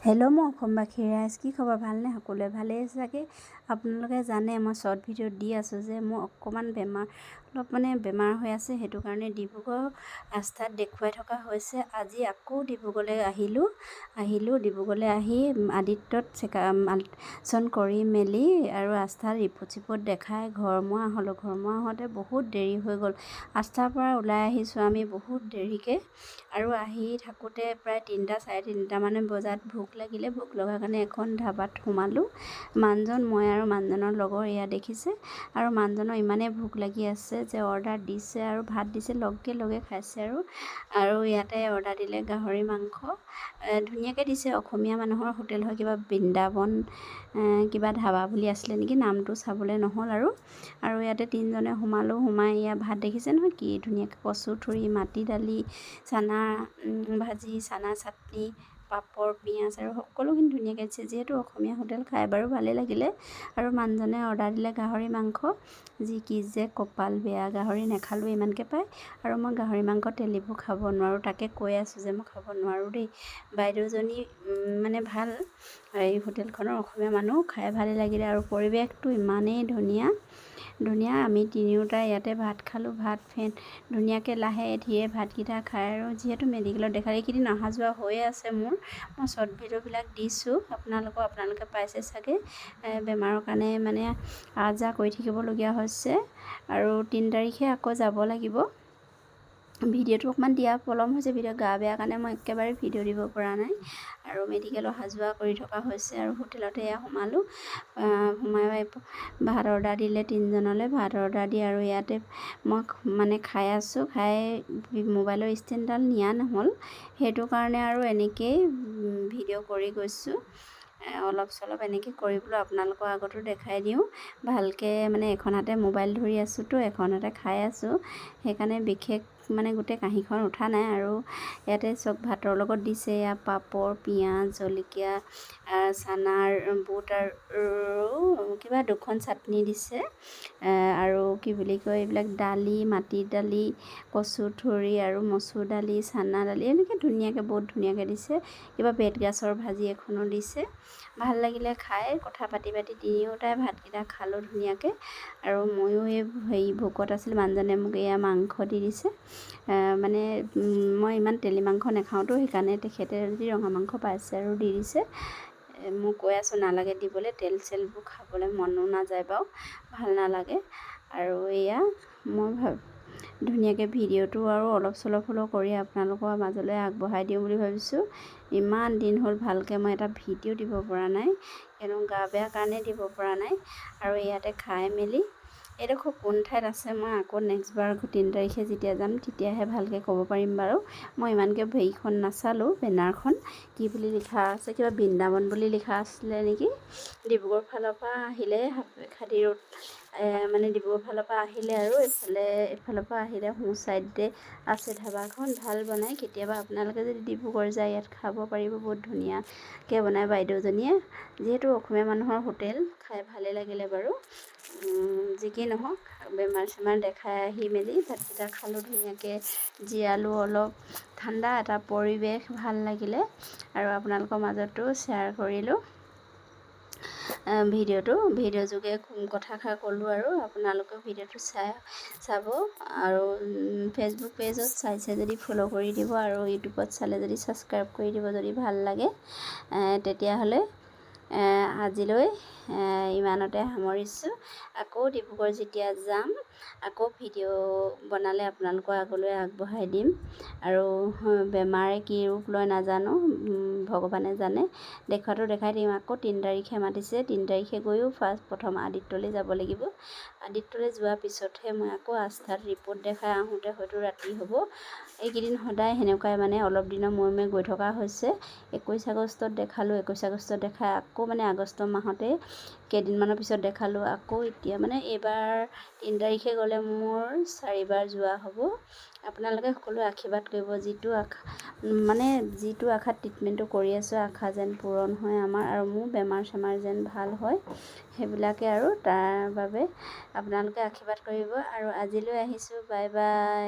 Hello' মই অসমবাসী ৰাইজ, কি খবৰ? ভালনে? সকলোৱে ভালেই চাগে। আপোনালোকে জানে মই শ্বৰ্ট ভিডিঅ' দি আছোঁ যে মোৰ অকণমান অলপ বেমাৰ হৈ আছে, সেইটো কাৰণে ডিব্ৰুগড় ৰাস্তাত দেখুৱাই থকা হৈছে। আজি আকৌ ডিব্ৰুগড়লৈ আহিলোঁ ডিব্ৰুগড়লৈ আহি আদিত্যত আল্ট্ৰাচাউণ্ড কৰি মেলি আৰু ৰাস্তাত ৰিপৰ্ট দেখাই ঘৰমুৱা হ'লোঁ। ঘৰমুৱা হওঁতে বহুত দেৰি হৈ গ'ল। ৰাস্তাৰ পৰা ওলাই আহিছোঁ আমি বহুত দেৰিকৈ, আৰু আহি থাকোঁতে প্ৰায় 3টা চাৰে 3টামান বজাত ভোক লাগিলে। ভোক লগাৰ কাৰণে এখন ধাবাত সোমালোঁ। মানুহজন, মই আৰু মানুহজনৰ লগৰ এয়া দেখিছে। আৰু মানুহজনৰ ইমানেই ভোক লাগি আছে যে অৰ্ডাৰ দিছে আৰু ভাত দিছে, লগে খাইছে। আৰু ইয়াতে অৰ্ডাৰ দিলে গাহৰি মাংস, ধুনীয়াকৈ দিছে। অসমীয়া মানুহৰ হোটেল হয়, কিবা বৃন্দাবন কিবা ধাবা বুলি আছিলে নেকি, নামটো চাবলৈ নহ'ল। আৰু ইয়াতে 3জনে সোমালোঁ। সোমাই ইয়াত ভাত দেখিছে নহয়, কি ধুনীয়াকৈ কচু ঠুৰি, মাটি দালি, চানা ভাজি, চানা চাটনি, পাপৰ, পিঁয়াজ আৰু সকলোখিনি ধুনীয়াকৈ দিছে। যিহেতু অসমীয়া হোটেল, খাই বাৰু ভালেই লাগিলে। আৰু মানুহজনে অৰ্ডাৰ দিলে গাহৰি মাংস, কি যে কপাল বেয়া, গাহৰি নাখালোঁ ইমানকৈ পায়। আৰু মই গাহৰি মাংস তেলিবোৰ খাব নোৱাৰোঁ, তাকে কৈ আছোঁ যে মই খাব নোৱাৰোঁ দেই। বাইদেউজনী মানে ভাল, এই হোটেলখনৰ অসমীয়া মানুহ, খাই ভালেই লাগিলে। আৰু পৰিৱেশটো ইমানেই ধুনীয়া। আমি তিনিওটাই ইয়াতে ভাত খালোঁ। ধুনীয়াকৈ লাহে ধীৰে ভাতকেইটা খাই, আৰু যিহেতু মেডিকেলত দেখালে, এইকেইদিন অহা যোৱা হৈয়ে আছে মোৰ। মই শ্বৰ্ট ভিডিঅ'বিলাক দিছোঁ আপোনালোকে পাইছে চাগে। বেমাৰৰ কাৰণে আহ যাহ কৰি থাকিবলগীয়া হৈছে। আৰু 3 তাৰিখে আকৌ যাব লাগিব। ভিডিঅ'টো অকণমান দিয়া পলম হৈছে, গা বেয়া কাৰণে মই একেবাৰে ভিডিঅ' দিব পৰা নাই। আৰু মেডিকেল অহা যোৱা কৰি থকা হৈছে। আৰু হোটেলতে এয়া সোমালোঁ। সোমাই ভাত অৰ্ডাৰ দিলে 3জনলৈ, ভাত অৰ্ডাৰ দি আৰু ইয়াতে মই খাই আছোঁ। খাই মোবাইলৰ ষ্টেণ্ডডাল নিয়া নহ'ল, সেইটো কাৰণে আৰু এনেকৈয়ে ভিডিঅ' কৰি গৈছোঁ। অলপ চলপ এনেকৈ কৰি বোলো আপোনালোকৰ আগতো দেখাই দিওঁ ভালকৈ। এখন হাতে মোবাইল ধৰি আছোঁতো, এখন হাতে খাই আছোঁ, সেইকাৰণে বিশেষ গোটেই কাঁহীখন উঠা নাই। আৰু ইয়াতে চব ভাতৰ লগত দিছে, এয়া পাপৰ, পিঁয়াজ, জলকীয়া, চানাৰ বুট আৰু কিবা 2খন চাটনি দিছে। আৰু কি বুলি কয়, এইবিলাক দালি, মাটি দালি, কচু ঠুৰি আৰু মচুৰ দালি, চানা দালি, এনেকৈ বহুত ধুনীয়াকৈ দিছে। কিবা বেতগাজৰ ভাজি এখনো দিছে। ভাল লাগিলে খাই, কথা পাতি তিনিওটাই ভাতকেইটা খালোঁ ধুনীয়াকৈ। আৰু ময়ো এই ভোকত আছিলোঁ। মানুহজনে মোক এয়া মাংস দি দিছে। মই ইমান তেলি মাংস নাখাওঁতো, সেইকাৰণে তেখেতে যদি ৰঙা মাংস পাইছে আৰু দি দিছে। মই কৈ আছোঁ নালাগে দিবলৈ, তেল চেলবোৰ খাবলৈ মনো নাযায় বাৰু, ভাল নালাগে। আৰু এয়া মই ধুনীয়াকৈ ভিডিঅ'টো আৰু অলপ চলপ হ'লেও কৰি আপোনালোকৰ মাজলৈ আগবঢ়াই দিওঁ বুলি ভাবিছোঁ। ইমান দিন হ'ল ভালকৈ মই এটা ভিডিঅ' দিব পৰা নাই, গা বেয়া কাৰণে দিব পৰা নাই। আৰু ইয়াতে খাই মেলি, এইডোখৰ কোন ঠাইত আছে মই আকৌ নেক্সটবাৰ 3 তাৰিখে যেতিয়া যাম তেতিয়াহে ভালকৈ ক'ব পাৰিম বাৰু। মই ইমানকৈ হেৰিখন নাচালোঁ, বেনাৰখন কি বুলি লিখা আছে, কিবা বৃন্দাবন বুলি লিখা আছিলে নেকি। ডিব্ৰুগড় ফালৰ পৰা আহিলে, খাদী ৰোড ডিব্ৰুগড় ফালৰ পৰা আহিলে, আৰু এইফালৰ পৰা আহিলে সোঁ চাইডে আছে ধাবাখন, ভাল বনায়। কেতিয়াবা আপোনালোকে যদি ডিব্ৰুগড় যায়, ইয়াত খাব পাৰিব। বহুত ধুনীয়াকৈ বনায় বাইদেউজনীয়ে। যিহেতু অসমীয়া মানুহৰ হোটেল, খাই ভালেই লাগিলে বাৰু। যি কি নহওক, বেমাৰ চেমাৰ দেখাই আহি মেলি ভাতকেইটা খালোঁ, ধুনীয়াকৈ জিৰালোঁ অলপ। ঠাণ্ডা এটা পৰিৱেশ, ভাল লাগিলে। আৰু আপোনালোকৰ মাজতো শ্বেয়াৰ কৰিলোঁ ভিডিঅ' যোগে কথাষাৰ ক'লোঁ। আৰু আপোনালোকেও ভিডিঅ'টো চাব। আৰু ফেচবুক পেজত চাইছে যদি ফ'ল' কৰি দিব, আৰু ইউটিউবত চালে যদি ছাবস্ক্ৰাইব কৰি দিব যদি ভাল লাগে। তেতিয়াহ'লে আজিলৈ ইমানতে সামৰিছোঁ। আকৌ ডিব্ৰুগড় যেতিয়া যাম, আকৌ ভিডিঅ' বনালে আপোনালোকৰ আগলৈ আগবঢ়াই দিম। আৰু বেমাৰে কি ৰূপ লয় নাজানো, ভগৱানে জানে। দেখুৱাটো দেখাই দিম। আকৌ 3 তাৰিখে মাতিছে, 3 তাৰিখে গৈও প্ৰথম আদিত্যলৈ যাব লাগিব। আদিত্যলৈ যোৱাৰ পিছতহে মই আকৌ আস্থাত ৰিপৰ্ট দেখাই আহোঁতে হয়তো ৰাতি হ'ব। এইকেইদিন সদায় সেনেকুৱাই অলপ দিনৰ মূৰে গৈ থকা হৈছে। 21 আগষ্টত দেখালোঁ, 21 আগষ্টত দেখাই আকৌ আগষ্ট মাহতে কেইদিনমানৰ পিছত দেখালোঁ। আকৌ এতিয়া এইবাৰ 3 তাৰিখে গ'লে মোৰ 4বাৰ যোৱা হ'ব। আপোনালোকে সকলোৱে আশীৰ্বাদ কৰিব। যিটো আশাত ট্ৰিটমেণ্টটো কৰি আছোঁ, আশা যেন পূৰণ হয় আমাৰ, আৰু মোৰ বেমাৰ চেমাৰ যেন ভাল হয়, সেইবিলাকে। আৰু তাৰ বাবে আপোনালোকে আশীৰ্বাদ কৰিব। আৰু আজিলৈ আহিছোঁ, বাই বাই।